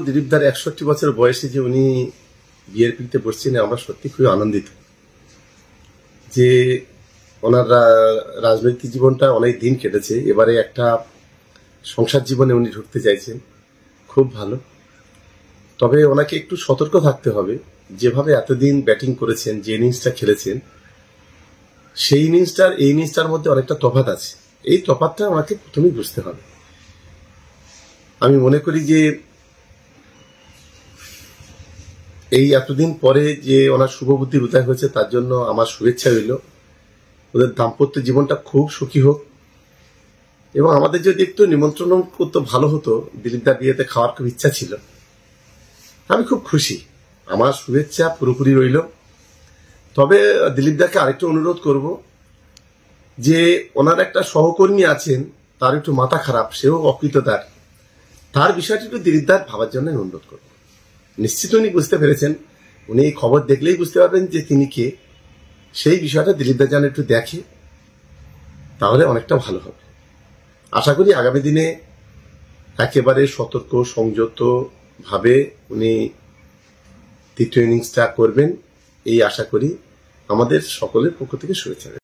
দিলীপদার ৬১ বছর বয়সে যে উনি বিয়ের পিড়িতে বসছেন, আমরা সত্যি খুবই আনন্দিত যে ওনার রাজনৈতিক জীবনটা অনেক দিন কেটেছে, এবারে একটা সংসার জীবনে উনি ঢুকতে চাইছেন, খুব ভালো। তবে ওনাকে একটু সতর্ক থাকতে হবে, যেভাবে এতদিন ব্যাটিং করেছেন, যে ইনিংসটা খেলেছেন, সেই ইনিংসটার এই ইনিংসটার মধ্যে অনেকটা তফাৎ আছে। এই তফাৎটা ওনাকে প্রথমেই বুঝতে হবে। আমি মনে করি যে এই এতদিন পরে যে ওনার শুভবুদ্ধির উদয় হয়েছে, তার জন্য আমার শুভেচ্ছা রইল। ওদের দাম্পত্য জীবনটা খুব সুখী হোক, এবং আমাদের যদি একটু নিমন্ত্রণ করতো ভালো হতো। দিলীপদার বিয়েতে খাওয়ার খুব ইচ্ছা ছিল, আমি খুব খুশি। আমার শুভেচ্ছা পুরোপুরি রইল। তবে দিলীপদাকে আরেকটু অনুরোধ করব যে ওনার একটা সহকর্মী আছেন, তার একটু মাথা খারাপ, সেও অকৃতদার, তার বিষয়টি একটু দিলীপদার ভাবার জন্য অনুরোধ করব। নিশ্চিত উনি বুঝতে পেরেছেন, উনি এই খবর দেখলেই বুঝতে পারবেন যে তিনি কে। সেই বিষয়টা দিলীপদা যেন একটু দেখে, তাহলে অনেকটা ভালো হবে। আশা করি আগামী দিনে একেবারে সতর্ক সংযত ভাবে উনি তৃতীয় ইনিংসটা করবেন, এই আশা করি। আমাদের সকলের পক্ষ থেকে শুভেচ্ছা।